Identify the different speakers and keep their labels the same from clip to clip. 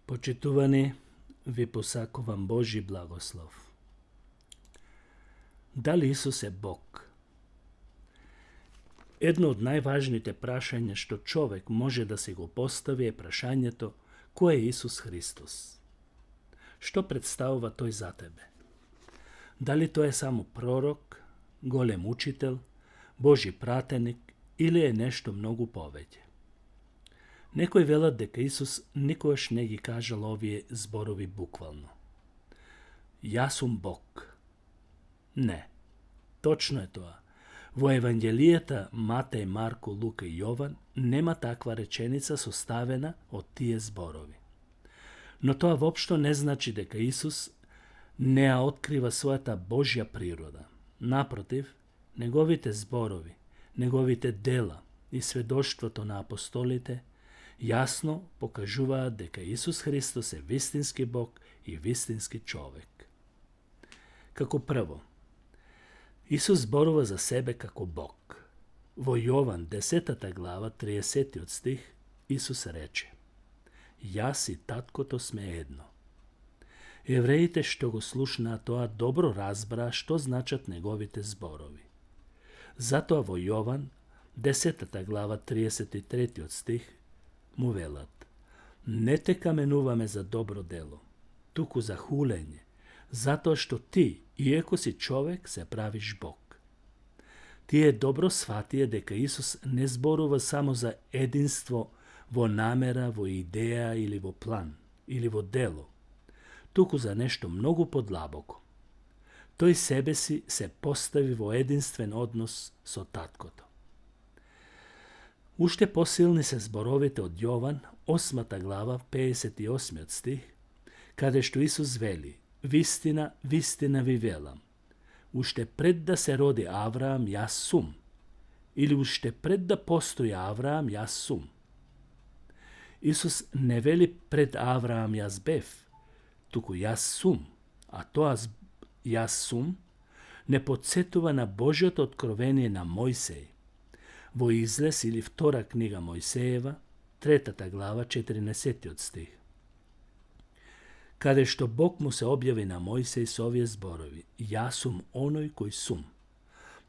Speaker 1: Почитувани, ви посакувам Божи благослов. Дали Исус е Бог? Едно од најважните прашања што човек може да се го постави е прашањето кој е Исус Христос? Што представува тој за тебе? Дали тој е само пророк, голем учител, Божи пратеник или е нешто многу повеќе? Некои велат дека Исус никогаш не ги кажал овие зборови буквално. Јас сум Бог. Не, точно е тоа. Во Евангелијата Матеј, Марко, Лука и Јован нема таква реченица составена од тие зборови. Но тоа воопшто не значи дека Исус не ја открива својата Божја природа. Напротив, неговите зборови, неговите дела и сведоштвото на апостолите јасно покажуваат дека Исус Христос е вистински Бог и вистински човек. Како прво, Исус зборува за себе како Бог. Во Јован 10 глава 30 стих Исус рече: Јас и таткото сме едно. Евреите што го слушнаа тоа добро разбраа што значат неговите зборови. Затоа во Јован 10 глава 33 стих му велат: не те каменуваме за добро дело, туку за хулење, затоа што ти, иако си човек, се правиш Бог. Тие добро сватие дека Исус не зборува само за единство во намера, во идеја или во план, или во дело, туку за нешто многу подлабоко. Тој себе си се постави во единствен однос со таткото. Уште посилни се зборовите од Јован, 8 глава, 58 стих, каде што Исус вели: вистина, вистина ви велам, уште пред да се роди Авраам, јас сум, или уште пред да постои Авраам, јас сум. Исус не вели пред Авраам јас бев, туку јас сум, а тоа јас сум не подсетува на Божјото откровение на Мојсеј. Во Излез или втора книга Мојсеева, 3 глава, 14 стих, каде што Бог му се објави на Мојсеј со овие зборови: Јас сум оној кој сум.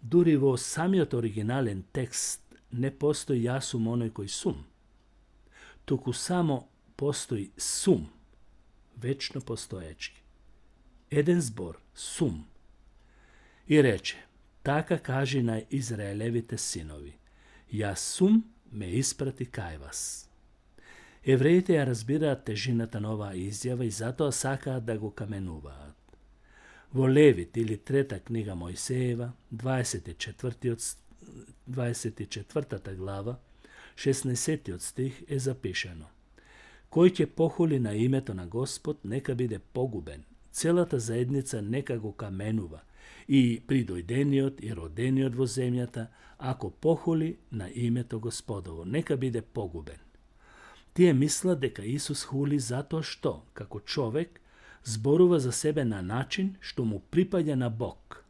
Speaker 1: Дури во самиот оригинален текст не постои јас сум оној кој сум, туку само постои сум, вечно постоечки. Еден збор, сум. И рече: така кажи на Израелевите синови: Јас сум ме испрати кај вас. Евреите ја разбираат тежината на оваа изјава и затоа сакаат да го каменуваат. Во Левит или 3 книга Мојсеева, 24 глава, 16 стих е запишано: кој ќе похули на името на Господ, нека биде погубен, целата заедница нека го каменува, и придојдениот и родениот во земјата, ако похули на името Господово, нека биде погубен. Тие мислат дека Исус хули затоа што, како човек, зборува за себе на начин што му припаѓа на Бог.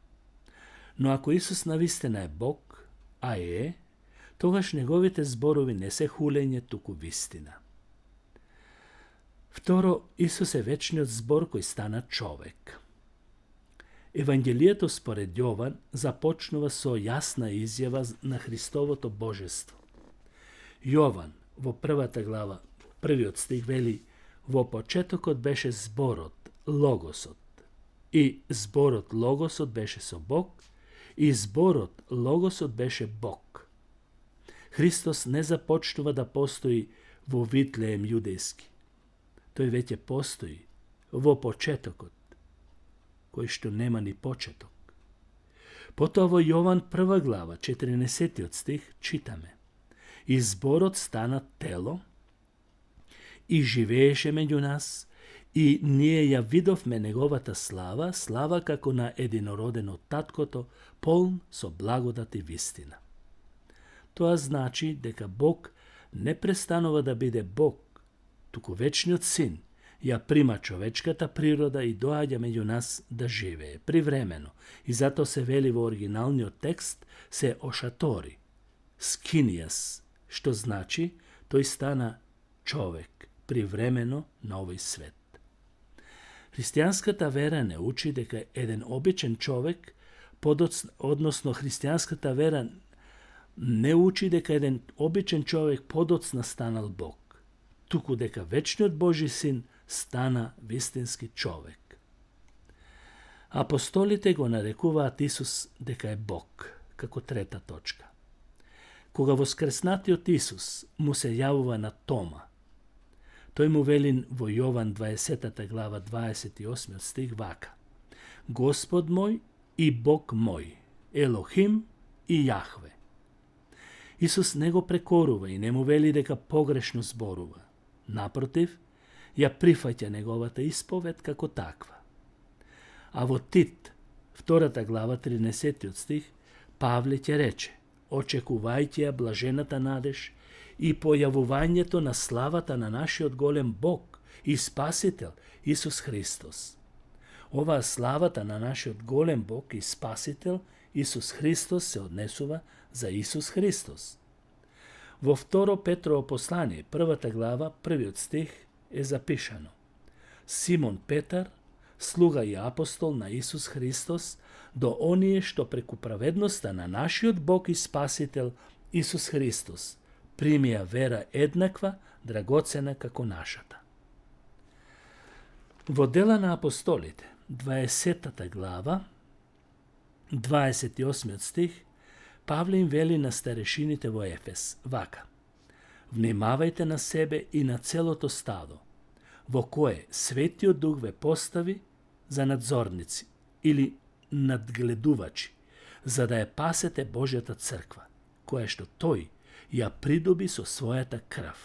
Speaker 1: Но ако Исус навистина е Бог, а е, тогаш неговите зборови не се хулење, туку вистина. Второ, Исус е вечниот збор кој стана човек. Евангелието според Јован започнува со јасна изјава на Христовото божество. Јован во 1 глава, 1 стих вели: во почетокот беше зборот, логосот, и зборот логосот беше со Бог, и зборот логосот беше Бог. Христос не започнува да постои во Витлеем јудејски. Тој веќе постои во почетокот, кој што нема ни почеток. Потоа во Јован 1 глава, 14 стих читаме: и зборот стана тело и живееше меѓу нас, и ние ја видовме неговата слава, слава како на единороден од таткото, полн со благодат и вистина. Тоа значи дека Бог не престанува да биде Бог, туку вечниот Син ја прима човечката природа и доаѓа меѓу нас да живее привремено, и затоа се вели во оригиналниот текст се ошатори, скинијас, што значи тој стана човек, привремено на овој свет. Христијанската вера не учи дека еден обичен човек, односно христијанската вера не учи дека еден обичен човек подоцна станал Бог, туку дека вечниот Божи син стана вистински човек. Апостолите го нарекуваат Исус дека е Бог, како трета точка. Кога воскреснатиот Исус му се јавува на Тома, тој му вели во Јован 20 глава 28 стих вака: Господ мој и Бог мој, Елохим и Јахве. Исус не го прекорува и не му вели дека погрешно зборува. Напротив, ја прифаќа неговата исповед како таква. А во Тит, 2 глава 13 стих, Павле ќе рече: очекувајќи ја блажената надеж и појавувањето на славата на нашиот голем Бог и Спасител Исус Христос. Оваа славата на нашиот голем Бог и Спасител Исус Христос се однесува за Исус Христос. Во 2 Петрово послание, 1 глава, 1 стих е запишано: Симон Петар, слуга и апостол на Исус Христос, до оние што преку праведноста на нашиот Бог и Спасител Исус Христос примија вера еднаква, драгоцена како нашата. Во Дела на апостолите, 20 глава, 28 стих, Павле им вели на старешините во Ефес вака: внимавајте на себе и на целото стадо, во кое Светиот Дух ве постави за надзорници или надгледувачи, за да ја пасете Божјата црква, која што тој ја придоби со својата крв.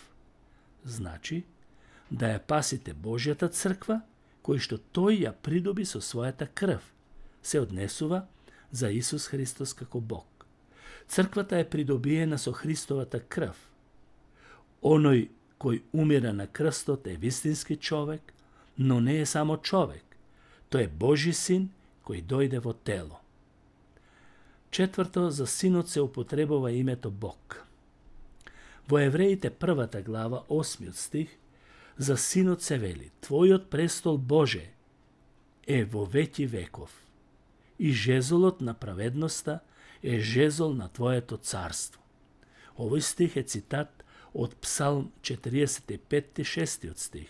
Speaker 1: Значи, да ја пасите Божјата црква, кој што тој ја придоби со својата крв, се однесува за Исус Христос како Бог. Црквата е придобиена со Христовата крв. Оној кој умира на крстот е вистински човек, но не е само човек. Тој е Божи син кој дојде во тело. Четврто, за синот се употребува името Бог. Во Евреите 1 глава 8 стих за синот се вели: Твојот престол Боже е во веки веков и жезолот на праведноста е жезол на Твоето царство. Овој стих е цитат од Псалм 45-6 стих,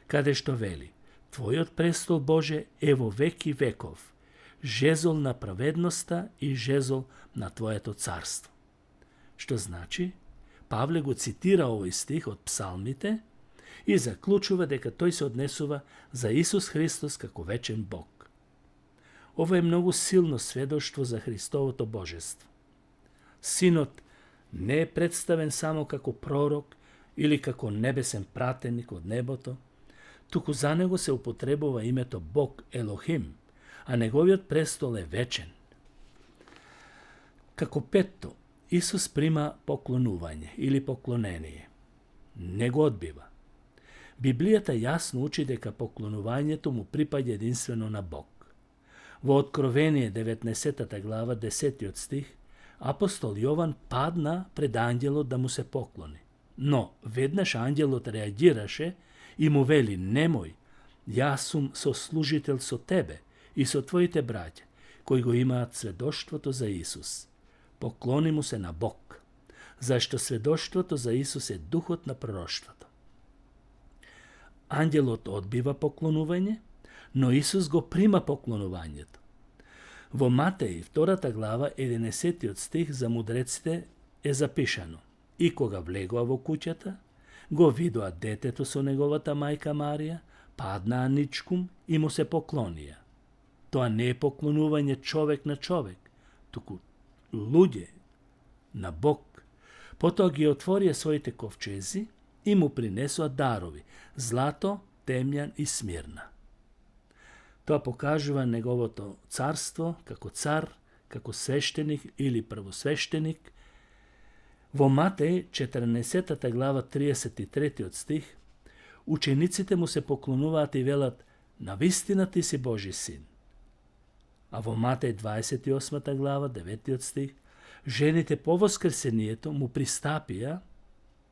Speaker 1: каде што вели: Твојот престол Боже е во веки веков, жезол на праведноста и жезол на Твоето царство. Што значи? Павле го цитира овој стих од псалмите и заклучува дека тој се однесува за Исус Христос како вечен Бог. Ова е многу силно сведоштво за Христовото божество. Синот не е представен само како пророк или како небесен пратеник од небото, туку за него се употребува името Бог Елохим, а неговиот престол е вечен. Како петто, Исус прима поклонување или поклонение. Не го одбива. Библијата јасно учи дека поклонувањето му припаѓа единствено на Бог. Во Откровение 19 глава 10 стих, апостол Јован падна пред ангелот да му се поклони. Но веднаш ангелот реагираше и му вели: немој, јас сум сослужител со тебе и со твоите браќа, кои го имаат сведоштвото за Исус. Поклони му се на Бог, зашто сведоштвото за Исус е духот на пророштвото. Ангелот одбива поклонување, но Исус го прима поклонувањето. Во Матеј 2 глава 11 стих за мудреците е запишано: и кога влегоа во куќата, го видоа детето со неговата мајка Марија, паднаа ничкум и му се поклонија. Тоа не е поклонување човек на човек, туку луѓе на Бог. Потоа ги отворија своите ковчези и му принесоа дарови: злато, темјан и смирна. Тоа покажува неговото царство како цар, како свештеник или првосвештеник. Во Матеј 14 глава 33 стих учениците му се поклонуваат и велат: навистина ти си Божи син. А во Матеј 28 глава 9 стих жените по воскресението му пристапија,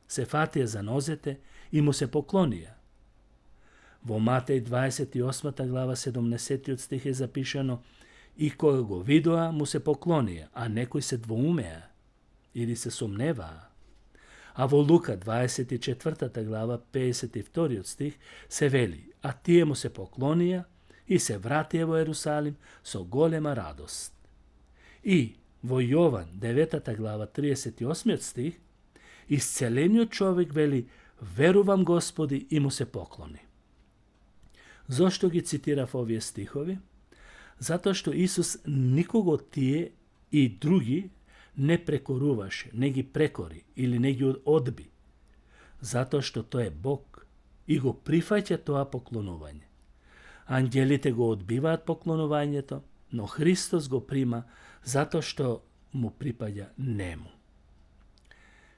Speaker 1: се фатија за нозете и му се поклонија. Во Матеј 28 глава 70 стих е запишано: и кога го видоа, му се поклонија, а некои се двоумеа или се сомневаа. А во Лука 24 глава 52 стих се вели: а тие му се поклонија и се вратија во Ерусалим со голема радост. И во Јован 9 глава 38 стих исцелениот човек вели: верувам Господи, и му се поклони. Зошто ги цитирав овие стихови? Затоа што Исус никого од тие и други не прекоруваше, не ги прекори или не ги одби. Затоа што тој е Бог и го прифаќа тоа поклонување. Ангелите го одбиваат поклонувањето, но Христос го прима затоа што му припаѓа нему.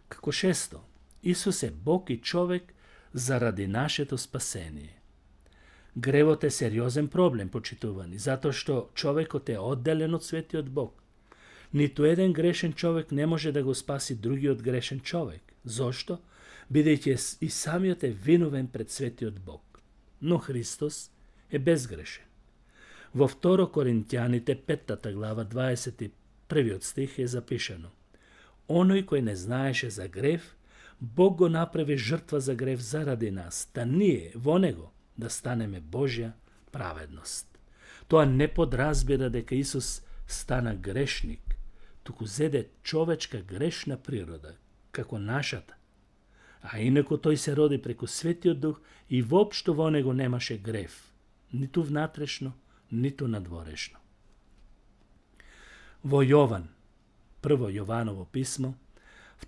Speaker 1: Како шесто, Исус е Бог и човек заради нашето спасение. Гревот е сериозен проблем, почитувани, затоа што човекот е одделен од светиот Бог. Ниту еден грешен човек не може да го спаси другиот грешен човек. Зошто? Бидејќи и самиот е виновен пред светиот Бог. Но Христос е безгрешен. Во 2 Коринтјаните 5 глава 21 стих е запишано: оној кој не знаеше за грев, Бог го направи жртва за грев заради нас, та ние во него да станеме Божја праведност. Тоа не подразбира дека Исус стана грешник, туку зеде човечка грешна природа, како нашата. А инаку тој се роди преку Светиот Дух и воопшто во него немаше грев, ниту внатрешно, ниту надворешно. Во Јован, прво Јованово писмо,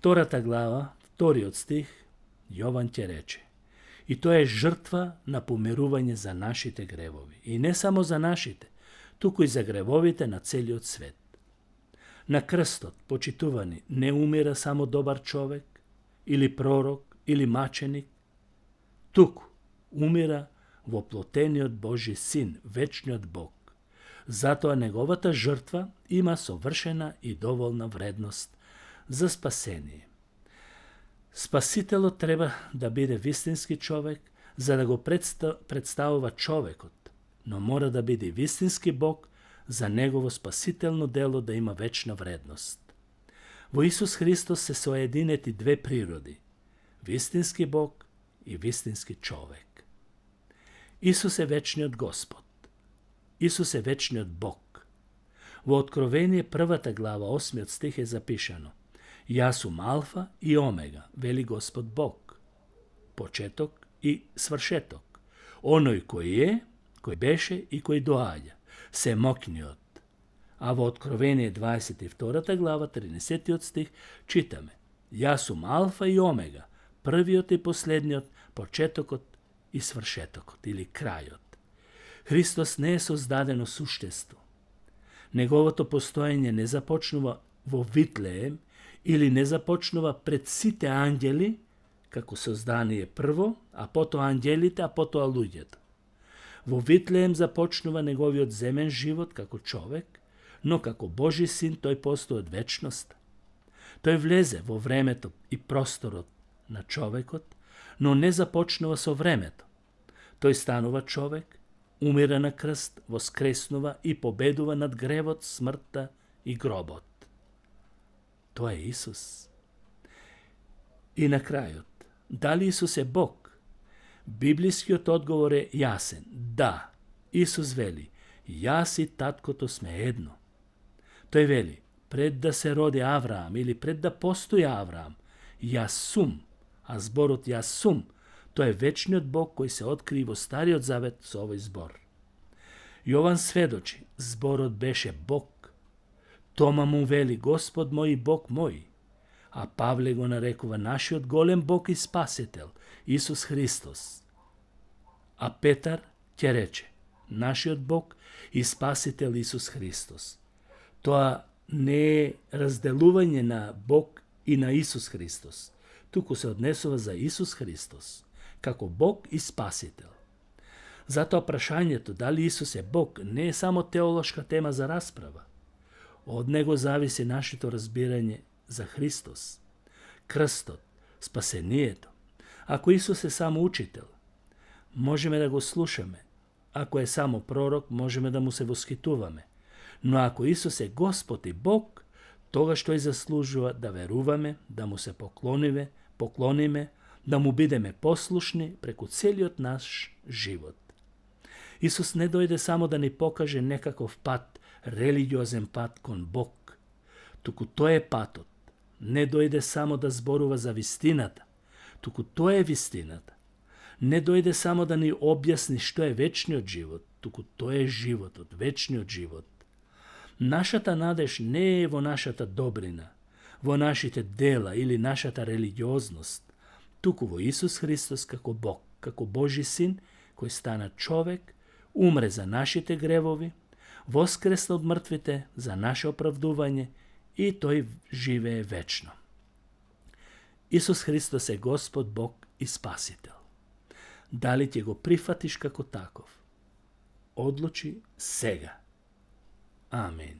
Speaker 1: 2 глава, 2 стих, Јован ќе рече: и тоа е жртва на помирување за нашите гревови. И не само за нашите, туку и за гревовите на целиот свет. На крстот, почитувани, не умира само добар човек, или пророк, или маченик, туку умира воплотениот Божи Син, вечниот Бог. Затоа неговата жртва има совршена и доволна вредност за спасение. Спасителот треба да биде вистински човек, за да го представува човекот, но мора да биде вистински Бог, за негово спасително дело да има вечна вредност. Во Исус Христос се соединети две природи – вистински Бог и вистински човек. Исус е вечниот Господ. Исус е вечниот Бог. Во Откровение 1 глава 8 стих е запишано: јас сум Алфа и Омега, вели Господ Бог, почеток и свршеток, оној кој е, кој беше и кој доаѓа, семокниот. А во Откровение 22 глава 30 стих читаме: јас сум Алфа и Омега, првиот и последниот, почетокот и свршетокот или крајот. Христос не е создадено суштество. Неговото постоење не започнува во Витлеем или не започнува пред сите ангели, како создание прво, а потоа ангелите, а потоа луѓето. Во Витлеем започнува неговиот земен живот како човек, но како Божи син тој постои од вечност. Тој влезе во времето и просторот на човекот, но не започнува со времето. Тој станува човек, умира на крст, воскреснува и победува над гревот, смртта и гробот. Тоа е Исус. И на крајот, дали Исус е Бог? Библискиот одговор е јасен. Да, Исус вели: јас и таткото сме едно. Тој вели: пред да се роди Авраам или пред да постои Авраам, јас сум, а зборот јас сум, тој е вечниот Бог кој се откри во Стариот Завет со овој збор. Јован сведочи, зборот беше Бог. Тома му вели: Господ мој и Бог мој. А Павле го нарекува нашиот голем Бог и Спасител, Исус Христос. А Петар ќе рече: нашиот Бог и Спасител Исус Христос. Тоа не е разделување на Бог и на Исус Христос, туку се однесува за Исус Христос, како Бог и Спасител. Затоа прашањето дали Исус е Бог не е само теолошка тема за расправа. Од него зависи нашето разбирање за Христос, крстот, спасението. Ако Исус е само учител, можеме да го слушаме. Ако е само пророк, можеме да му се восхитуваме. Но ако Исус е Господ и Бог, тогаш тој заслужува да веруваме, да му се поклониме, да му бидеме послушни преку целиот наш живот. Исус не дојде само да ни покаже некаков пат, религиозен пат кон Бог, туку тој е патот. Не дојде само да зборува за вистината, туку тоа е вистината. Не дојде само да ни објасни што е вечниот живот, туку тоа е животот, вечниот живот. Нашата надеж не е во нашата добрина, во нашите дела или нашата религиозност, туку во Исус Христос како Бог, како Божи Син, кој стана човек, умре за нашите гревови, воскресна од мртвите за наше оправдување и тој живее вечно. Исус Христос е Господ, Бог и Спасител. Дали ќе го прифатиш како таков? Одлучи сега. Амин.